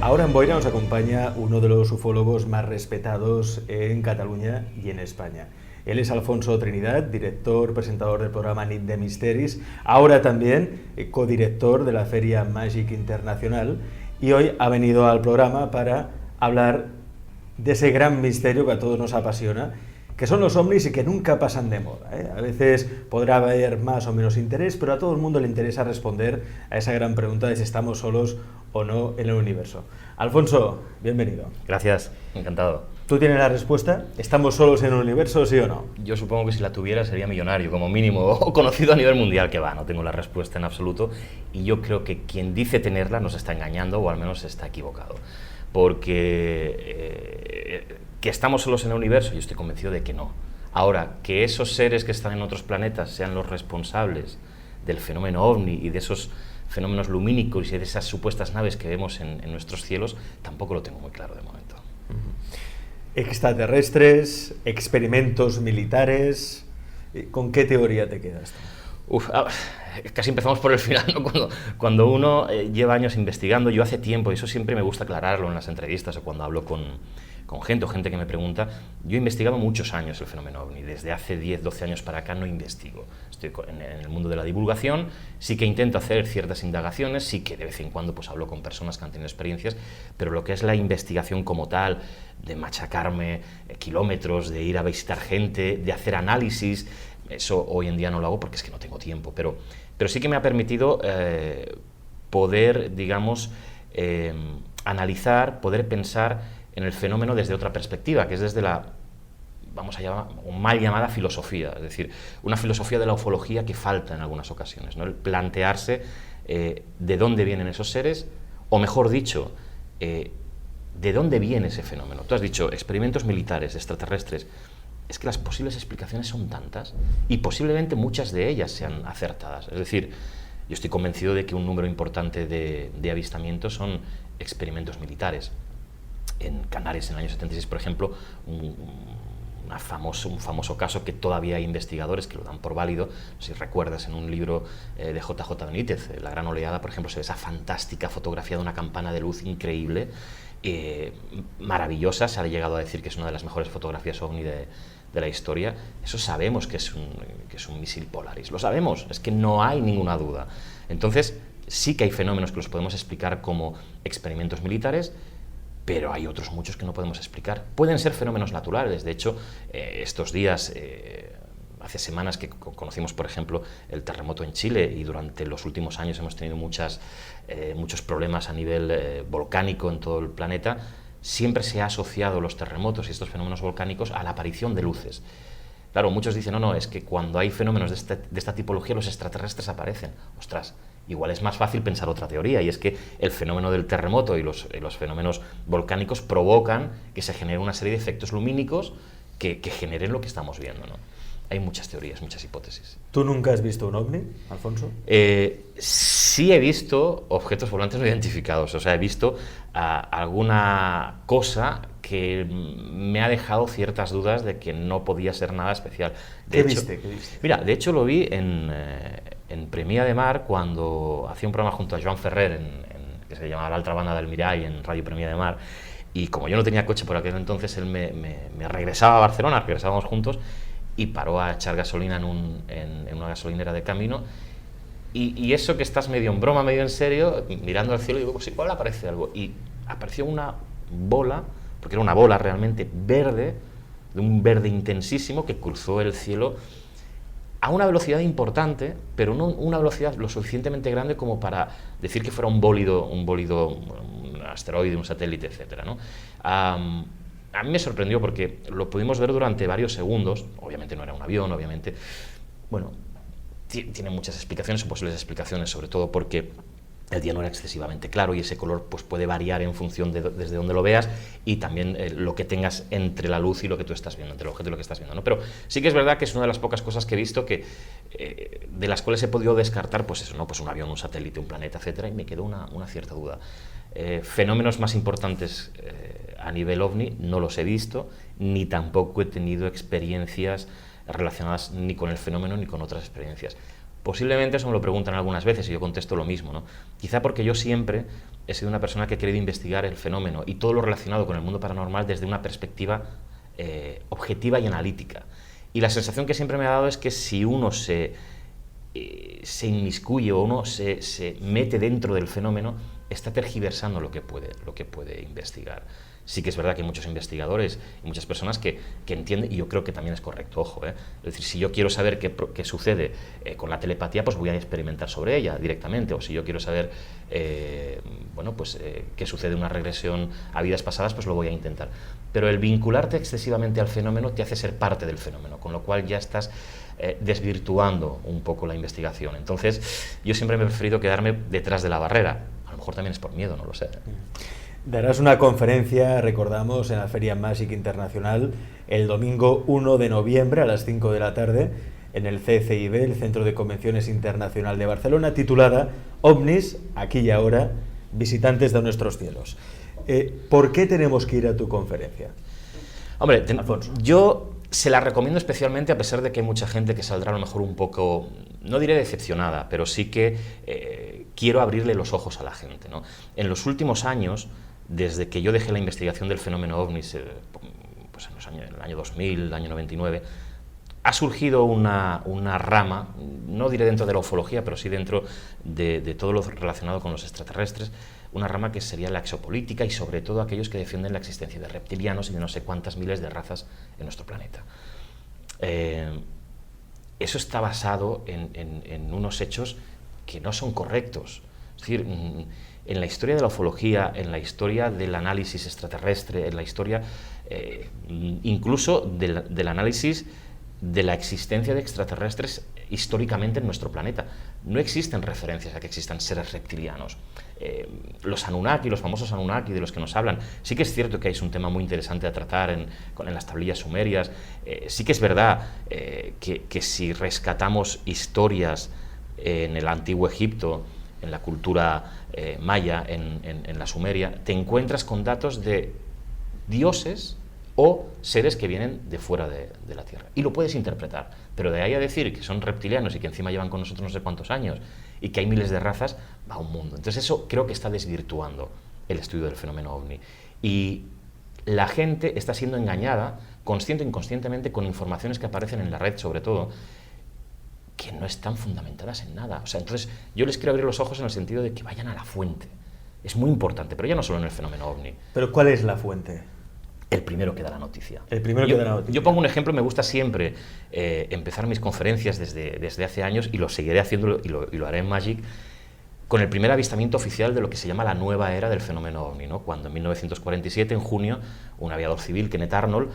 Ahora en Boira nos acompaña uno de los ufólogos más respetados en Cataluña y en España. Él es Alfonso Trinidad, director, presentador del programa Nit de Misteris, ahora también codirector de la Feria Màgic Internacional, y hoy ha venido al programa para hablar de ese gran misterio que a todos nos apasiona, que son los ovnis y que nunca pasan de moda, ¿eh? A veces podrá haber más o menos interés, pero a todo el mundo le interesa responder a esa gran pregunta de si estamos solos o no en el universo. Alfonso, bienvenido. Gracias, encantado. ¿Tú tienes la respuesta? ¿Estamos solos en el universo, sí o no? Yo supongo que si la tuviera sería millonario, como mínimo, o conocido a nivel mundial, que va, no tengo la respuesta en absoluto, y yo creo que quien dice tenerla nos está engañando o al menos está equivocado. Porque que estamos solos en el universo, yo estoy convencido de que no. Ahora, que esos seres que están en otros planetas sean los responsables del fenómeno ovni y de esos fenómenos lumínicos y de esas supuestas naves que vemos en nuestros cielos, tampoco lo tengo muy claro de momento. Extraterrestres, experimentos militares, ¿con qué teoría te quedas tú? Casi empezamos por el final, ¿no? Cuando uno lleva años investigando, yo hace tiempo, y eso siempre me gusta aclararlo en las entrevistas o cuando hablo con gente que me pregunta, yo he investigado muchos años el fenómeno OVNI, desde hace 10, 12 años para acá no investigo. Estoy en el mundo de la divulgación, sí que intento hacer ciertas indagaciones, sí que de vez en cuando pues hablo con personas que han tenido experiencias, pero lo que es la investigación como tal, de machacarme kilómetros, de ir a visitar gente, de hacer análisis, eso hoy en día no lo hago porque es que no tengo tiempo, pero sí que me ha permitido poder, digamos, analizar, poder pensar en el fenómeno desde otra perspectiva, que es desde la, vamos a llamar, o mal llamada filosofía, es decir, una filosofía de la ufología que falta en algunas ocasiones, ¿no? El plantearse de dónde vienen esos seres, o mejor dicho, de dónde viene ese fenómeno. Tú has dicho experimentos militares, extraterrestres. Es que las posibles explicaciones son tantas y posiblemente muchas de ellas sean acertadas. Es decir, yo estoy convencido de que un número importante de avistamientos son experimentos militares. En Canarias, en el año 76, por ejemplo, un famoso caso que todavía hay investigadores que lo dan por válido. Si recuerdas, en un libro de J.J. Benítez, La gran oleada, por ejemplo, se ve esa fantástica fotografía de una campana de luz increíble, maravillosa. Se ha llegado a decir que es una de las mejores fotografías ovni de la historia. Eso sabemos que es un misil Polaris, lo sabemos, es que no hay ninguna duda. Entonces, sí que hay fenómenos que los podemos explicar como experimentos militares, pero hay otros muchos que no podemos explicar. Pueden ser fenómenos naturales. De hecho, estos días, hace semanas que conocimos, por ejemplo, el terremoto en Chile, y durante los últimos años hemos tenido muchos problemas a nivel volcánico en todo el planeta. Siempre se ha asociado los terremotos y estos fenómenos volcánicos a la aparición de luces. Claro, muchos dicen, no, es que cuando hay fenómenos de esta tipología, los extraterrestres aparecen. Ostras, igual es más fácil pensar otra teoría, y es que el fenómeno del terremoto y los fenómenos volcánicos provocan que se genere una serie de efectos lumínicos que generen lo que estamos viendo, ¿no? Hay muchas teorías, muchas hipótesis. ¿Tú nunca has visto un ovni, Alfonso? Sí he visto objetos volantes no identificados, o sea, he visto alguna cosa que me ha dejado ciertas dudas de que no podía ser nada especial. ¿Qué viste? Mira, de hecho lo vi en Premià de Mar, cuando hacía un programa junto a Joan Ferrer, que se llamaba La Altra Banda del Mirall, en Radio Premià de Mar, y como yo no tenía coche por aquel entonces, él me regresaba a Barcelona, regresábamos juntos, y paró a echar gasolina en una gasolinera de camino, y eso que estás medio en broma, medio en serio, mirando al cielo, y digo, pues igual aparece algo, y apareció una bola, porque era una bola realmente verde, de un verde intensísimo, que cruzó el cielo a una velocidad importante, pero no una velocidad lo suficientemente grande como para decir que fuera un bólido, un asteroide, un satélite, etcétera, ¿no? A mí me sorprendió porque lo pudimos ver durante varios segundos. Obviamente no era un avión, obviamente. Bueno, tiene muchas explicaciones, son posibles explicaciones, sobre todo porque el día no era excesivamente claro y ese color pues puede variar en función de desde donde lo veas, y también lo que tengas entre la luz y lo que tú estás viendo, entre el objeto y lo que estás viendo, ¿no? Pero sí que es verdad que es una de las pocas cosas que he visto que de las cuales he podido descartar, pues eso, ¿no? Pues un avión, un satélite, un planeta, etcétera, y me quedó una cierta duda. Fenómenos más importantes a nivel ovni no los he visto, ni tampoco he tenido experiencias relacionadas ni con el fenómeno ni con otras experiencias. Posiblemente eso me lo preguntan algunas veces y yo contesto lo mismo, ¿no? Quizá porque yo siempre he sido una persona que ha querido investigar el fenómeno y todo lo relacionado con el mundo paranormal desde una perspectiva objetiva y analítica. Y la sensación que siempre me ha dado es que si uno se inmiscuye o uno se mete dentro del fenómeno, está tergiversando lo que puede investigar. Sí que es verdad que hay muchos investigadores y muchas personas que entienden, y yo creo que también es correcto, ojo, es decir, si yo quiero saber qué sucede con la telepatía, pues voy a experimentar sobre ella directamente, o si yo quiero saber qué sucede en una regresión a vidas pasadas, pues lo voy a intentar. Pero el vincularte excesivamente al fenómeno te hace ser parte del fenómeno, con lo cual ya estás desvirtuando un poco la investigación. Entonces, yo siempre me he preferido quedarme detrás de la barrera. A lo mejor también es por miedo, no lo sé. Darás una conferencia, recordamos, en la Feria Magic Internacional el domingo 1 de noviembre a las 5 de la tarde en el CCIB, el Centro de Convenciones Internacional de Barcelona, titulada OVNIs, aquí y ahora, visitantes de nuestros cielos. ¿Por qué tenemos que ir a tu conferencia? Hombre, yo se la recomiendo especialmente a pesar de que hay mucha gente que saldrá a lo mejor un poco, no diré decepcionada, pero sí que quiero abrirle los ojos a la gente, ¿no? En los últimos años, desde que yo dejé la investigación del fenómeno OVNIs, pues en el año 2000, el año 99, ha surgido una rama, no diré dentro de la ufología, pero sí dentro de todo lo relacionado con los extraterrestres, una rama que sería la exopolítica y sobre todo aquellos que defienden la existencia de reptilianos y de no sé cuántas miles de razas en nuestro planeta. Eso está basado en unos hechos que no son correctos. Es decir, en la historia de la ufología, en la historia del análisis extraterrestre, en la historia incluso del análisis de la existencia de extraterrestres históricamente en nuestro planeta, no existen referencias a que existan seres reptilianos. Los Anunnaki, los famosos Anunnaki de los que nos hablan, sí que es cierto que es un tema muy interesante a tratar en las tablillas sumerias. Sí que es verdad que si rescatamos historias en el antiguo Egipto, en la cultura maya, en la Sumeria, te encuentras con datos de dioses o seres que vienen de fuera de la Tierra. Y lo puedes interpretar, pero de ahí a decir que son reptilianos y que encima llevan con nosotros no sé cuántos años y que hay miles de razas, va un mundo. Entonces eso creo que está desvirtuando el estudio del fenómeno OVNI. Y la gente está siendo engañada, consciente o inconscientemente, con informaciones que aparecen en la red, sobre todo, que no están fundamentadas en nada. O sea, entonces yo les quiero abrir los ojos en el sentido de que vayan a la fuente. Es muy importante, pero ya no solo en el fenómeno OVNI. ¿Pero cuál es la fuente? El primero que da la noticia. El primero que da la noticia. Yo pongo un ejemplo, me gusta siempre empezar mis conferencias desde hace años y lo seguiré haciendo y lo haré en Magic, con el primer avistamiento oficial de lo que se llama la nueva era del fenómeno OVNI, ¿no? Cuando en 1947, en junio, un aviador civil, Kenneth Arnold,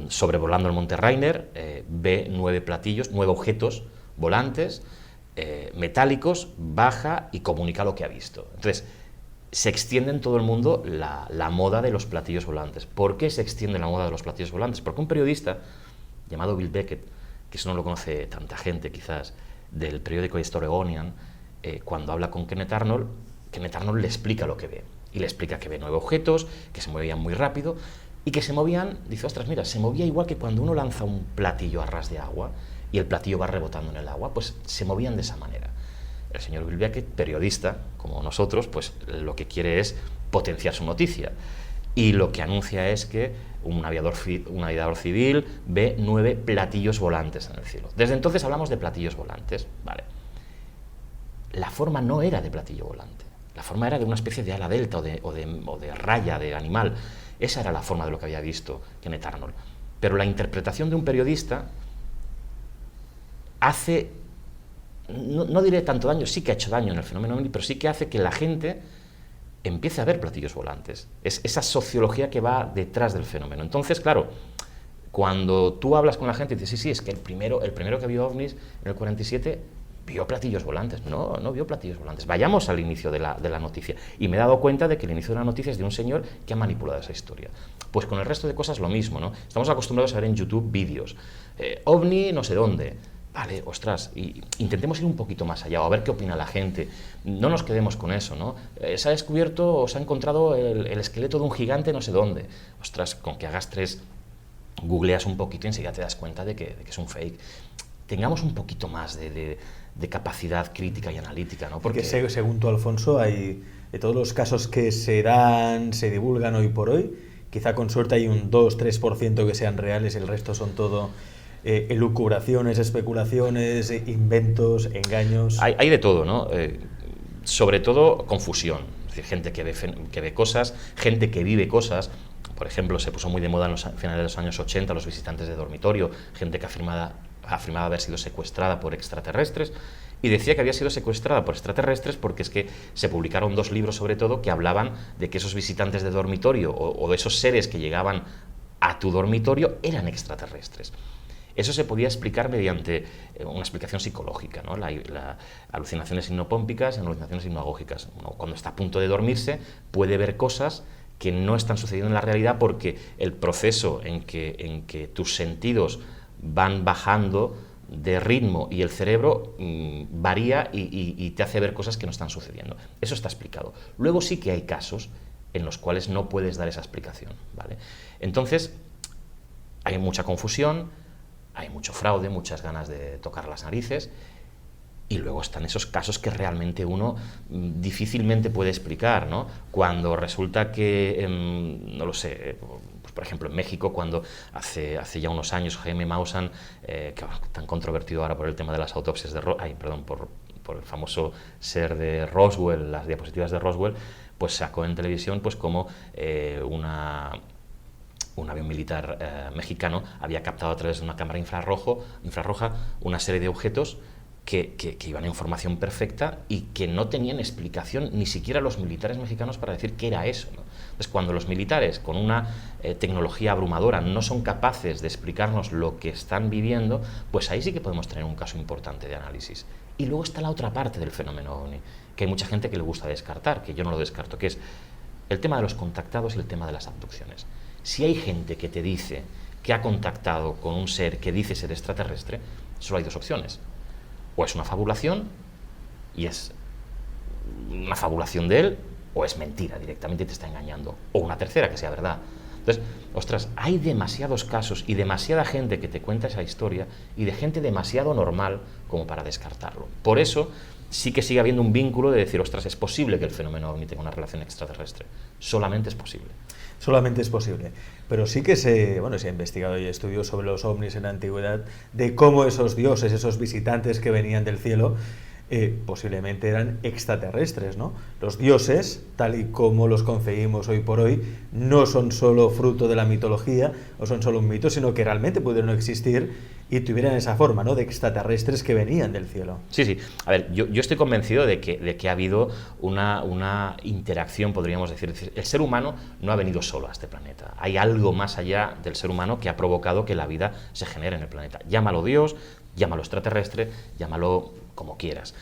sobrevolando el Monte Rainier, ve 9 platillos, 9 objetos volantes, metálicos, baja y comunica lo que ha visto. Entonces, se extiende en todo el mundo la moda de los platillos volantes. ¿Por qué se extiende la moda de los platillos volantes? Porque un periodista llamado Bill Beckett, que eso no lo conoce tanta gente quizás, del periódico East Oregonian, cuando habla con Kenneth Arnold le explica lo que ve. Y le explica que ve 9 objetos, que se movían muy rápido, y que se movían, dice, ostras, mira, se movía igual que cuando uno lanza un platillo a ras de agua, y el platillo va rebotando en el agua, pues se movían de esa manera. El señor Bill Beckett, periodista, como nosotros, pues lo que quiere es potenciar su noticia. Y lo que anuncia es que un aviador civil ve 9 platillos volantes en el cielo. Desde entonces hablamos de platillos volantes, ¿vale? La forma no era de platillo volante. La forma era de una especie de ala delta o de raya de animal. Esa era la forma de lo que había visto Kenneth Arnold. Pero la interpretación de un periodista hace... No diré tanto daño, sí que ha hecho daño en el fenómeno OVNI, pero sí que hace que la gente empiece a ver platillos volantes. Es esa sociología que va detrás del fenómeno. Entonces, claro, cuando tú hablas con la gente y dices, sí, es que el primero que vio ovnis en el 47 vio platillos volantes. No vio platillos volantes. Vayamos al inicio de la noticia. Y me he dado cuenta de que el inicio de la noticia es de un señor que ha manipulado esa historia. Pues con el resto de cosas lo mismo, ¿no? Estamos acostumbrados a ver en YouTube vídeos. OVNI no sé dónde. Vale, ostras, y intentemos ir un poquito más allá, o a ver qué opina la gente. No nos quedemos con eso, ¿no? Se ha descubierto o se ha encontrado el esqueleto de un gigante no sé dónde. Ostras, con que hagas 3, googleas un poquito y enseguida te das cuenta de que es un fake. Tengamos un poquito más de de capacidad crítica y analítica, ¿no? Porque según tú, Alfonso, hay de todos los casos que se dan, se divulgan hoy por hoy, quizá con suerte hay un 2-3% que sean reales, el resto son todo elucubraciones, especulaciones, inventos, engaños. Hay de todo, ¿no? Sobre todo confusión, es decir, gente que ve cosas, gente que vive cosas. Por ejemplo, se puso muy de moda en los finales de los años 80 los visitantes de dormitorio, gente que afirmaba haber sido secuestrada por extraterrestres, y decía que había sido secuestrada por extraterrestres porque es que se publicaron 2 libros sobre todo que hablaban de que esos visitantes de dormitorio o de esos seres que llegaban a tu dormitorio eran extraterrestres. Eso se podía explicar mediante una explicación psicológica, ¿no? Las alucinaciones hipnopómpicas y alucinaciones hipnagógicas. Uno, cuando está a punto de dormirse, puede ver cosas que no están sucediendo en la realidad porque el proceso en que tus sentidos van bajando de ritmo y el cerebro varía y te hace ver cosas que no están sucediendo. Eso está explicado. Luego sí que hay casos en los cuales no puedes dar esa explicación, ¿vale? Entonces, hay mucha confusión, hay mucho fraude, muchas ganas de tocar las narices, y luego están esos casos que realmente uno difícilmente puede explicar, ¿no? Cuando resulta que, no lo sé, pues por ejemplo en México, cuando hace ya unos años Jaime Maussan, que tan controvertido ahora por el tema de las autopsias de por el famoso ser de Roswell, las diapositivas de Roswell, pues sacó en televisión pues como un avión militar mexicano había captado a través de una cámara infrarroja una serie de objetos que iban en formación perfecta y que no tenían explicación ni siquiera los militares mexicanos para decir qué era eso, ¿no? Entonces, cuando los militares con una tecnología abrumadora no son capaces de explicarnos lo que están viviendo, pues ahí sí que podemos tener un caso importante de análisis. Y luego está la otra parte del fenómeno OVNI, que hay mucha gente que le gusta descartar, que yo no lo descarto, que es el tema de los contactados y el tema de las abducciones. Si hay gente que te dice que ha contactado con un ser que dice ser extraterrestre, solo hay 2 opciones. O es una fabulación, y es una fabulación de él, o es mentira, directamente te está engañando. O una tercera, que sea verdad. Entonces, ostras, hay demasiados casos y demasiada gente que te cuenta esa historia y de gente demasiado normal como para descartarlo. Por eso sí que sigue habiendo un vínculo de decir, ostras, es posible que el fenómeno OVNI tenga una relación extraterrestre. Solamente es posible. Solamente es posible. Pero sí que se ha investigado y estudios sobre los ovnis en la antigüedad, de cómo esos dioses, esos visitantes que venían del cielo, posiblemente eran extraterrestres, ¿no? Los dioses, tal y como los concebimos hoy por hoy, no son solo fruto de la mitología, o son solo un mito, sino que realmente pudieron existir y tuvieran esa forma, ¿no?, de extraterrestres que venían del cielo. Sí. A ver, yo estoy convencido de que ha habido una interacción, podríamos decir. El ser humano no ha venido solo a este planeta. Hay algo más allá del ser humano que ha provocado que la vida se genere en el planeta. Llámalo Dios, llámalo extraterrestre, llámalo como quieras.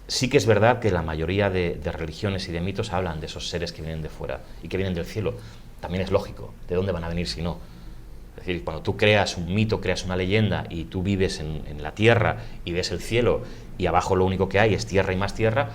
Sí que es verdad que la mayoría de religiones y de mitos hablan de esos seres que vienen de fuera y que vienen del cielo. También es lógico. ¿De dónde van a venir si no? Es decir, cuando tú creas un mito, creas una leyenda y tú vives en la tierra y ves el cielo y abajo lo único que hay es tierra y más tierra,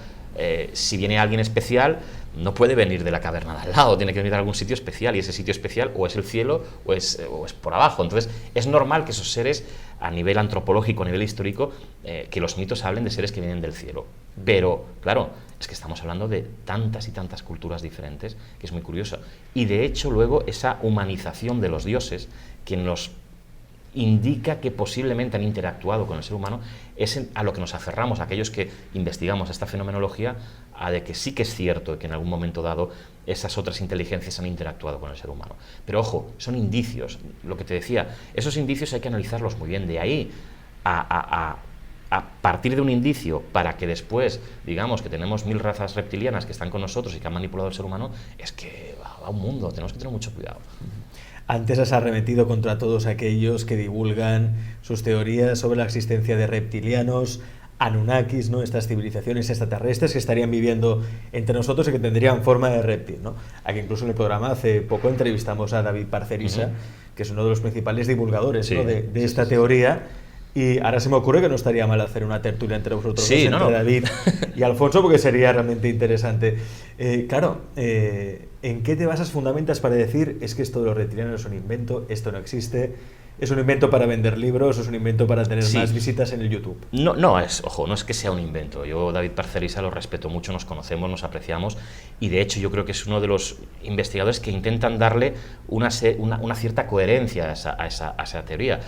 si viene alguien especial no puede venir de la caverna de al lado, tiene que venir de algún sitio especial, y ese sitio especial o es el cielo o es por abajo. Entonces es normal que esos seres, a nivel antropológico, a nivel histórico, que los mitos hablen de seres que vienen del cielo. Pero claro, es que estamos hablando de tantas y tantas culturas diferentes que es muy curioso. Y de hecho luego esa humanización de los dioses que nos indica que posiblemente han interactuado con el ser humano, es a lo que nos aferramos, aquellos que investigamos esta fenomenología, a de que sí que es cierto que en algún momento dado esas otras inteligencias han interactuado con el ser humano. Pero ojo, son indicios, lo que te decía, esos indicios hay que analizarlos muy bien. De ahí a partir de un indicio para que después digamos que tenemos 1000 razas reptilianas que están con nosotros y que han manipulado al ser humano, es que va un mundo, tenemos que tener mucho cuidado. Antes has arremetido contra todos aquellos que divulgan sus teorías sobre la existencia de reptilianos, Anunnakis, ¿no?, estas civilizaciones extraterrestres que estarían viviendo entre nosotros y que tendrían forma de reptil, ¿no? Aquí incluso en el programa hace poco entrevistamos a David Parcerisa, que es uno de los principales divulgadores, ¿no?, de esta teoría. Y ahora se me ocurre que no estaría mal hacer una tertulia entre vosotros, entre David y Alfonso, porque sería realmente interesante. ¿En qué te basas, fundamentas para decir es que esto de los reptilianos es un invento, esto no existe? es un invento para vender libros, es un invento para tener Sí. más visitas en el YouTube. No, no es, ojo, no es que sea un invento. Yo, David Parcerisa, lo respeto mucho, nos conocemos, nos apreciamos, y de hecho yo creo que es uno de los investigadores que intentan darle una cierta coherencia a esa teoría.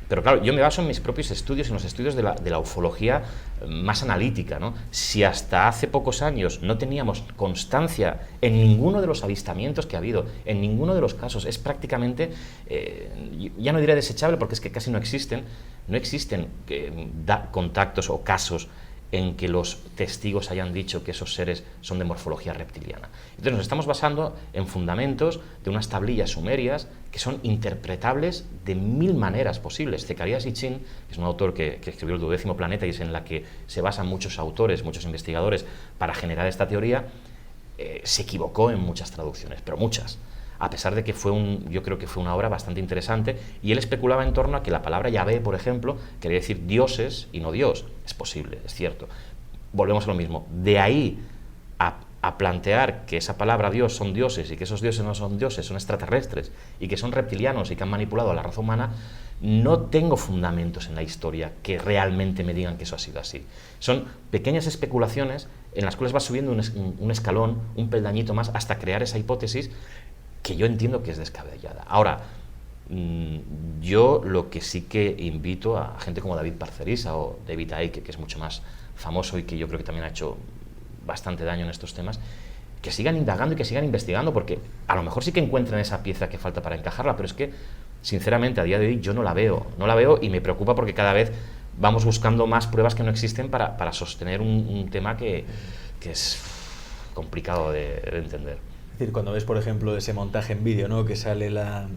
Pero claro, yo me baso en mis propios estudios, en los estudios de la ufología más analítica, ¿no? Si hasta hace pocos años no teníamos constancia en ninguno de los avistamientos que ha habido, en ninguno de los casos, es prácticamente, ya no diré desechable porque es que casi no existen contactos o casos en que los testigos hayan dicho que esos seres son de morfología reptiliana. Entonces nos estamos basando en fundamentos de unas tablillas sumerias que son interpretables de 1000 maneras posibles. Zecarías Sitchin, que es un autor que escribió el 12º planeta y es en la que se basan muchos autores, muchos investigadores para generar esta teoría, se equivocó en muchas traducciones, pero muchas. A pesar de que yo creo que fue una obra bastante interesante, y él especulaba en torno a que la palabra Yahvé, por ejemplo, quería decir dioses y no Dios. Es posible, es cierto. Volvemos a lo mismo. De ahí a plantear que esa palabra Dios son dioses y que esos dioses no son dioses, son extraterrestres y que son reptilianos y que han manipulado a la raza humana, no tengo fundamentos en la historia que realmente me digan que eso ha sido así. Son pequeñas especulaciones en las cuales vas subiendo un escalón, un peldañito más, hasta crear esa hipótesis que yo entiendo que es descabellada. Ahora, yo lo que sí que invito a gente como David Parcerisa o David Icke, que es mucho más famoso y que yo creo que también ha hecho bastante daño en estos temas, que sigan indagando y que sigan investigando, porque a lo mejor sí que encuentran esa pieza que falta para encajarla, pero es que, sinceramente, a día de hoy yo no la veo y me preocupa porque cada vez vamos buscando más pruebas que no existen para sostener un tema que es complicado de entender. Es decir, cuando ves, por ejemplo, ese montaje en vídeo, ¿no? Que sale la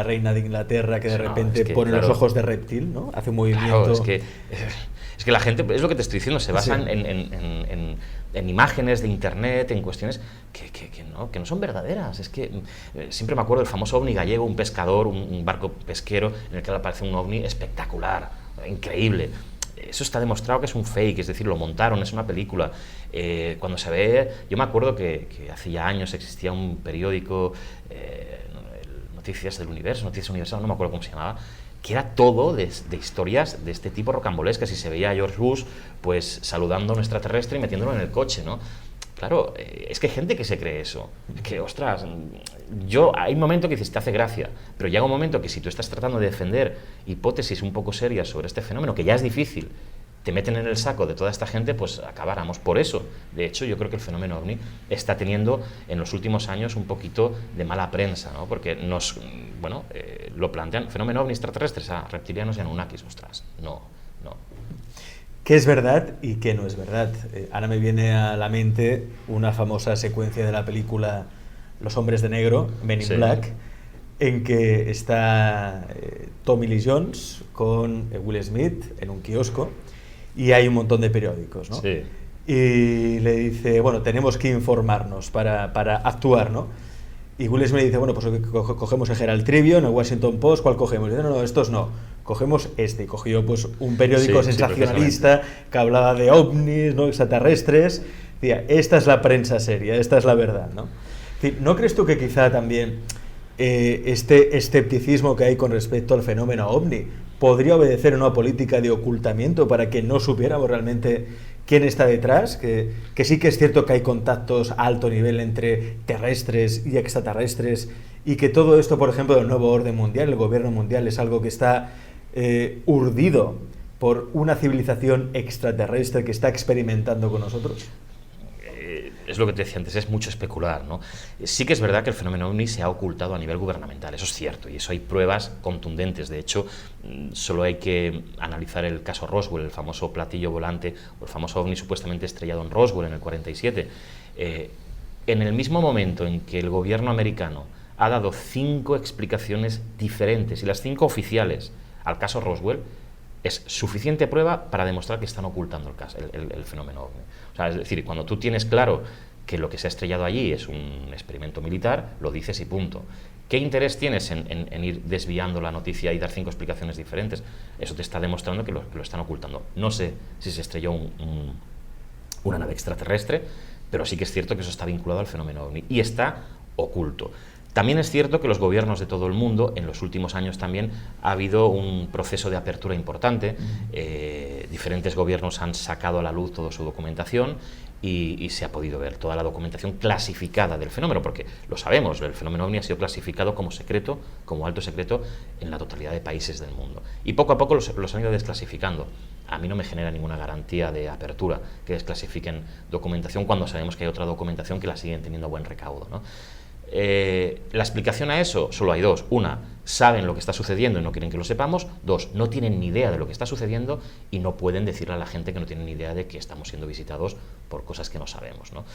reina de Inglaterra que de repente pone los ojos de reptil, ¿no? Hace un movimiento... Claro, es que la gente, es lo que te estoy diciendo, se basan en imágenes de internet, en cuestiones que no son verdaderas. Es que siempre me acuerdo del famoso ovni gallego, un pescador, un barco pesquero en el que aparece un ovni espectacular, increíble. Eso está demostrado que es un fake, es decir, lo montaron, es una película. Cuando se ve, yo me acuerdo que hace ya años existía un periódico, Noticias del Universo, Noticias Universal, no me acuerdo cómo se llamaba, que era todo de historias de este tipo rocambolescas, y se veía a George Bush pues saludando a un extraterrestre y metiéndolo en el coche, ¿no? Claro, es que hay gente que se cree eso, que ostras, hay un momento que dices, te hace gracia, pero llega un momento que si tú estás tratando de defender hipótesis un poco serias sobre este fenómeno, que ya es difícil, te meten en el saco de toda esta gente, pues acabáramos por eso. De hecho, yo creo que el fenómeno OVNI está teniendo en los últimos años un poquito de mala prensa, ¿no? Porque lo plantean, fenómeno OVNI extraterrestres a reptilianos y anunnakis, ostras, no. ¿Qué es verdad y qué no es verdad? Ahora me viene a la mente una famosa secuencia de la película Los Hombres de Negro, Men in Black, en que está Tommy Lee Jones con Will Smith en un kiosco y hay un montón de periódicos, ¿no? Sí. Y le dice, bueno, tenemos que informarnos para actuar, ¿no? Y Will Smith le dice, bueno, pues cogemos el Herald Tribune, el Washington Post, ¿cuál cogemos? Y dice, no, estos no, cogemos este. Y cogió pues un periódico sensacionalista que hablaba de ovnis, ¿no? Extraterrestres. Decía, esta es la prensa seria, esta es la verdad, ¿no? Es decir, ¿no crees tú que quizá también este escepticismo que hay con respecto al fenómeno ovni podría obedecer a una política de ocultamiento para que no supiéramos realmente quién está detrás? Que sí que es cierto que hay contactos a alto nivel entre terrestres y extraterrestres, y que todo esto, por ejemplo, del nuevo orden mundial, el gobierno mundial, es algo que está urdido por una civilización extraterrestre que está experimentando con nosotros. Es lo que te decía antes, es mucho especular, ¿no? Sí que es verdad que el fenómeno OVNI se ha ocultado a nivel gubernamental, eso es cierto, y eso hay pruebas contundentes. De hecho, solo hay que analizar el caso Roswell, el famoso platillo volante, o el famoso OVNI supuestamente estrellado en Roswell en el 47. En el mismo momento en que el gobierno americano ha dado 5 explicaciones diferentes, y las 5 oficiales, al caso Roswell, es suficiente prueba para demostrar que están ocultando el fenómeno OVNI. O sea, es decir, cuando tú tienes claro que lo que se ha estrellado allí es un experimento militar, lo dices y punto. ¿Qué interés tienes en ir desviando la noticia y dar 5 explicaciones diferentes? Eso te está demostrando que lo están ocultando. No sé si se estrelló una nave extraterrestre, pero sí que es cierto que eso está vinculado al fenómeno OVNI y está oculto. También es cierto que los gobiernos de todo el mundo, en los últimos años también, ha habido un proceso de apertura importante. Diferentes gobiernos han sacado a la luz toda su documentación y se ha podido ver toda la documentación clasificada del fenómeno, porque lo sabemos, el fenómeno OVNI ha sido clasificado como secreto, como alto secreto, en la totalidad de países del mundo. Y poco a poco los han ido desclasificando. A mí no me genera ninguna garantía de apertura que desclasifiquen documentación cuando sabemos que hay otra documentación que la siguen teniendo buen recaudo, ¿no? La explicación a eso solo hay dos. Una, saben lo que está sucediendo y no quieren que lo sepamos. Dos, no tienen ni idea de lo que está sucediendo y no pueden decirle a la gente que no tienen ni idea de que estamos siendo visitados por cosas que no sabemos, ¿no?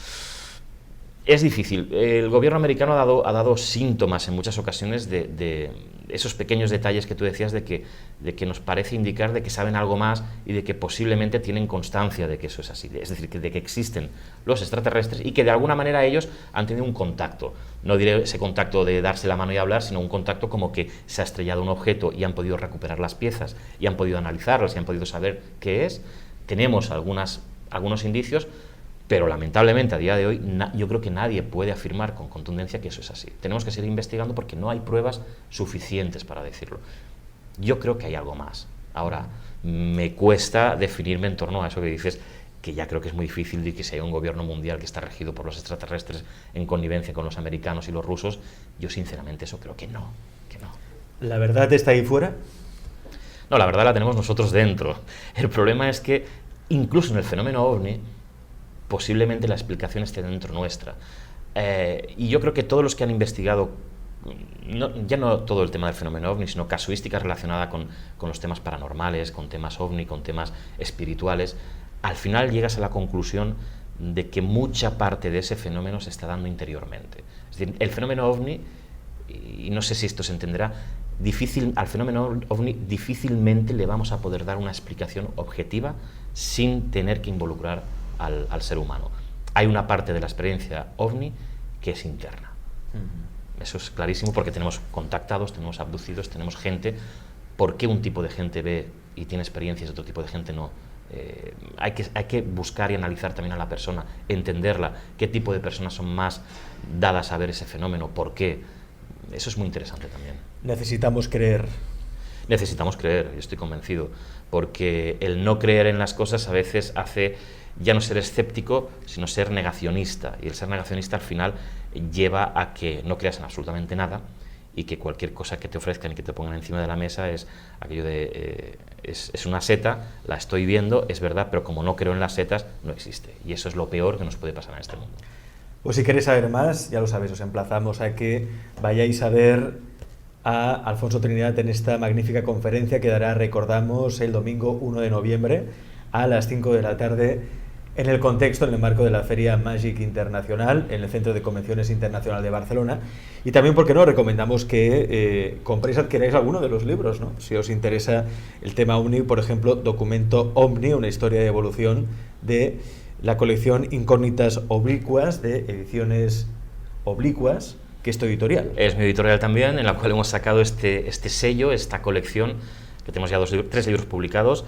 Es difícil. El gobierno americano ha dado síntomas en muchas ocasiones de esos pequeños detalles que tú decías de que nos parece indicar de que saben algo más y de que posiblemente tienen constancia de que eso es así. Es decir, de que existen los extraterrestres y que de alguna manera ellos han tenido un contacto. No diré ese contacto de darse la mano y hablar, sino un contacto como que se ha estrellado un objeto y han podido recuperar las piezas y han podido analizarlas y han podido saber qué es. Tenemos algunos indicios, pero lamentablemente a día de hoy yo creo que nadie puede afirmar con contundencia que eso es así. Tenemos que seguir investigando porque no hay pruebas suficientes para decirlo. Yo creo que hay algo más. Ahora, me cuesta definirme en torno a eso que dices, que ya creo que es muy difícil de que si hay un gobierno mundial que está regido por los extraterrestres en connivencia con los americanos y los rusos. Yo sinceramente eso creo que no. ¿La verdad está ahí fuera? No, la verdad la tenemos nosotros dentro. El problema es que incluso en el fenómeno OVNI posiblemente la explicación esté dentro nuestra. Y yo creo que todos los que han investigado, ya no todo el tema del fenómeno OVNI, sino casuística relacionada con los temas paranormales, con temas OVNI, con temas espirituales, al final llegas a la conclusión de que mucha parte de ese fenómeno se está dando interiormente. Es decir, el fenómeno OVNI, y no sé si esto se entenderá, al fenómeno OVNI difícilmente le vamos a poder dar una explicación objetiva sin tener que involucrar al ser humano. Hay una parte de la experiencia OVNI que es interna. Eso es clarísimo porque tenemos contactados, tenemos abducidos, tenemos gente. ¿Por qué un tipo de gente ve y tiene experiencias y otro tipo de gente no? Hay que buscar y analizar también a la persona, entenderla, qué tipo de personas son más dadas a ver ese fenómeno, por qué. Eso es muy interesante también. Necesitamos creer. Necesitamos creer, yo estoy convencido, porque el no creer en las cosas a veces hace ya no ser escéptico, sino ser negacionista, y el ser negacionista al final lleva a que no creas en absolutamente nada y que cualquier cosa que te ofrezcan y que te pongan encima de la mesa es aquello de es una seta, la estoy viendo, es verdad, pero como no creo en las setas, no existe, y eso es lo peor que nos puede pasar en este mundo. Pues si queréis saber más, ya lo sabéis, os emplazamos a que vayáis a ver a Alfonso Trinidad en esta magnífica conferencia que dará, recordamos, el domingo 1 de noviembre a las 5 de la tarde en el contexto, en el marco de la Feria Magic Internacional, en el Centro de Convenciones Internacional de Barcelona. Y también, ¿por qué no?, recomendamos que compréis, adquiráis alguno de los libros, ¿no? Si os interesa el tema OVNI, por ejemplo, Documento OVNI, una historia de evolución de la colección Incógnitas Oblicuas de Ediciones Oblicuas, que es tu editorial. Es mi editorial también, en la cual hemos sacado este sello, esta colección, que tenemos ya 3 libros publicados,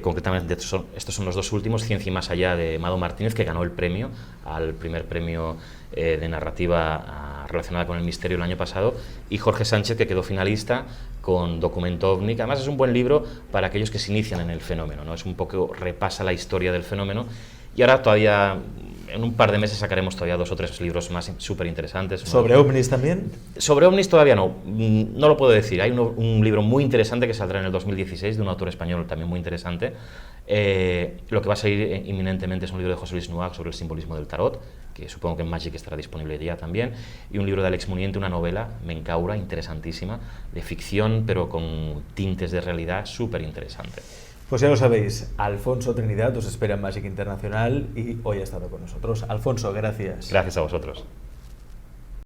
concretamente estos son los 2 últimos, Ciencia y Más Allá, de Mado Martínez, que ganó el premio, al primer premio de narrativa relacionada con el misterio el año pasado, y Jorge Sánchez, que quedó finalista con Documento OVNI, que además es un buen libro para aquellos que se inician en el fenómeno, ¿no? Es un poco, repasa la historia del fenómeno, y ahora todavía, en un par de meses sacaremos todavía 2 o 3 libros más súper interesantes. ¿Sobre ovnis también? Sobre ovnis todavía no lo puedo decir. Hay un libro muy interesante que saldrá en el 2016 de un autor español también muy interesante. Lo que va a salir inminentemente es un libro de José Luis Nuac sobre el simbolismo del tarot, que supongo que en Magic estará disponible ya también, y un libro de Alex Muniente, una novela, Menkaura, interesantísima, de ficción pero con tintes de realidad, súper interesante. Pues ya lo sabéis, Alfonso Trinidad os espera en Magic Internacional y hoy ha estado con nosotros. Alfonso, gracias. Gracias a vosotros.